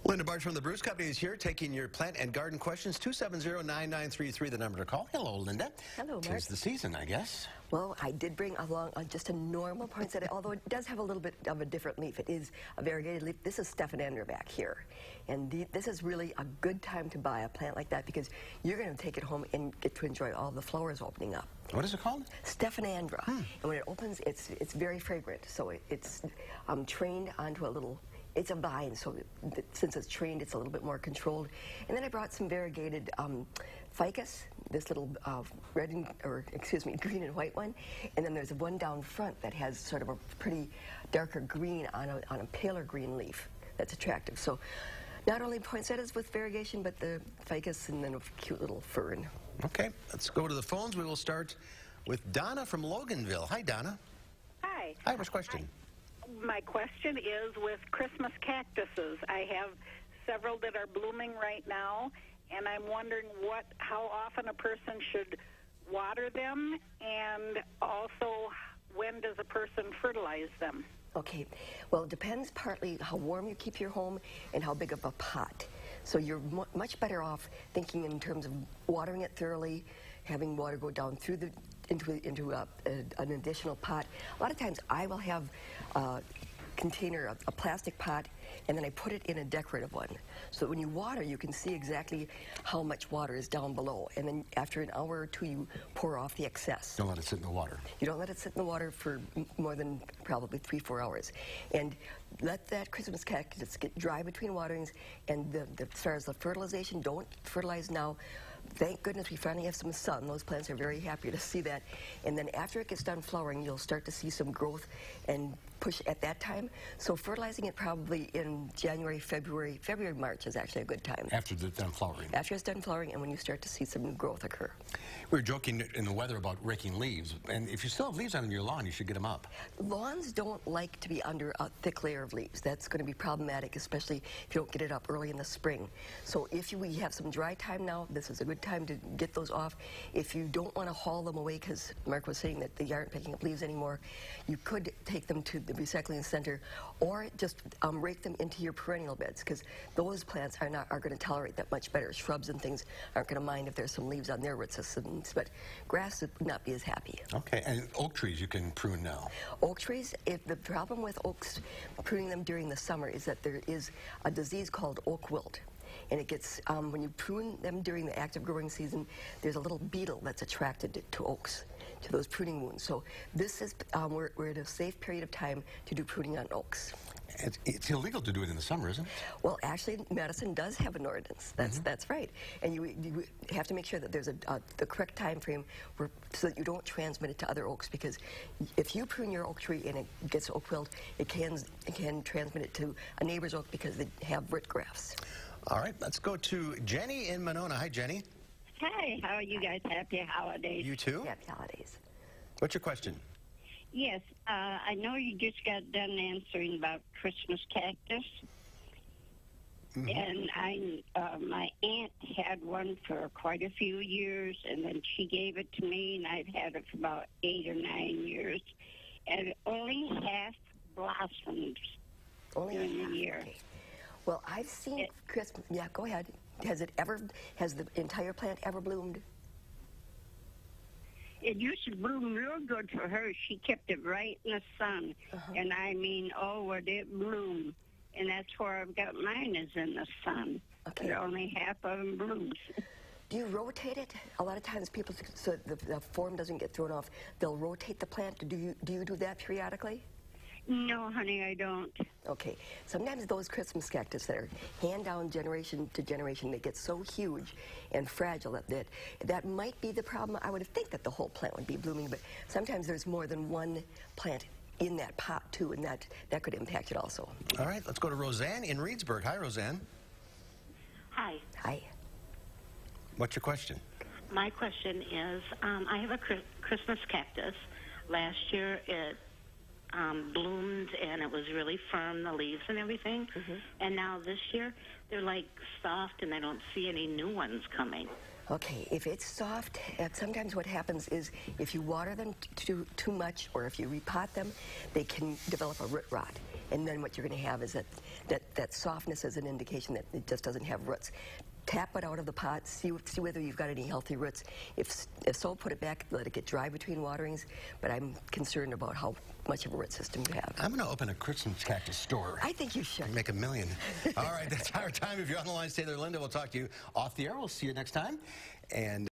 Linda Barcz from the Barcz Company is here taking your plant and garden questions. 270-9933, the number to call. Hello, Linda. Hello, Mark. 'Tis the season, I guess. Well, I did bring along just a normal poinsettia, although it does have a little bit of a different leaf. It is a variegated leaf. This is Stephanandra back here. And this is really a good time to buy a plant like that because you're going to take it home and get to enjoy all the flowers opening up. What is it called? Stephanandra. And when it opens, it's very fragrant. So it's trained onto a little... It's a vine, so since it's trained, it's a little bit more controlled. And then I brought some variegated ficus, this little green and white one. And then there's one down front that has sort of a pretty darker green on a paler green leaf that's attractive. So not only poinsettias with variegation, but the ficus and then a cute little fern. Okay, let's go to the phones. We will start with Donna from Loganville. Hi, Donna. Hi. Hi, what's your question? My question is with Christmas cactuses. I have several that are blooming right now, and I'm wondering how often a person should water them, and also when does a person fertilize them? Okay, well, it depends partly how warm you keep your home and how big of a pot. So you're much better off thinking in terms of watering it thoroughly, having water go down through into an additional pot. A lot of times I will have a container, a plastic pot, and then I put it in a decorative one. So when you water, you can see exactly how much water is down below. And then after an hour or two, you pour off the excess. Don't let it sit in the water. You don't let it sit in the water for more than probably 3-4 hours. And let that Christmas cactus get dry between waterings. And as far as the fertilization, don't fertilize now. Thank goodness we finally have some sun. Those plants are very happy to see that. And then after it gets done flowering, you'll start to see some growth and push at that time. So fertilizing it probably in January, February, March is actually a good time. After it's done flowering. After it's done flowering and when you start to see some new growth occur. We were joking in the weather about raking leaves. And if you still have leaves on your lawn, you should get them up. Lawns don't like to be under a thick layer of leaves. That's going to be problematic, especially if you don't get it up early in the spring. So if we have some dry time now, this is a good time to get those off. If you don't want to haul them away, because Mark was saying that they aren't picking up leaves anymore, you could take them to the recycling center or just rake them into your perennial beds, because those plants are going to tolerate that much better. Shrubs and things aren't going to mind if there's some leaves on their root systems, but grass would not be as happy. Okay, and oak trees you can prune now. Oak trees, the problem with oaks, pruning them during the summer, is that there is a disease called oak wilt. And it gets, when you prune them during the active growing season, there's a little beetle that's attracted to oaks, to those pruning wounds. So this is, we're in a safe period of time to do pruning on oaks. It's illegal to do it in the summer, isn't it? Well, actually, Madison does have an ordinance. That's right. And you have to make sure that there's the correct time frame so that you don't transmit it to other oaks, because if you prune your oak tree and it gets oak wilt, it can transmit it to a neighbor's oak because they have root grafts. All right, let's go to Jenny in Monona. Hi, Jenny. Hi, how are you guys? Happy holidays. You too? Happy holidays. What's your question? Yes, I know you just got done answering about Christmas cactus. And my aunt had one for quite a few years, and then she gave it to me, and I've had it for about 8 or 9 years. And it only half blossoms during the year. Okay. Well, I've seen Christmas. Yeah, go ahead. Has the entire plant ever bloomed? It used to bloom real good for her. She kept it right in the sun. And I mean, oh, would it bloom? And that's where I've got mine, is in the sun. Okay. But only half of them blooms. Do you rotate it? A lot of times people, so the form doesn't get thrown off, they'll rotate the plant. Do you do that periodically? No, honey, I don't. Okay. Sometimes those Christmas cactus that are hand down generation to generation, they get so huge and fragile that might be the problem. I would think that the whole plant would be blooming, but sometimes there's more than one plant in that pot too, and that could impact it also. All right, let's go to Roseanne in Reedsburg. Hi, Roseanne. Hi. Hi. What's your question? My question is, I have a Christmas cactus. Last year it bloomed and it was really firm, the leaves and everything. And now this year they're like soft and I don't see any new ones coming. Okay, if it's soft, sometimes what happens is if you water them too much or if you repot them, they can develop a root rot. and then what you're going to have is that softness as an indication that it just doesn't have roots. Tap it out of the pot, see whether you've got any healthy roots. If so, put it back, let it get dry between waterings, but I'm concerned about how much of a root system you have. I'm going to open a Christmas cactus store. I think you should. Make $1 million. All right, that's our time. If you're on the line, stay there, Linda. We'll talk to you off the air. We'll see you next time. And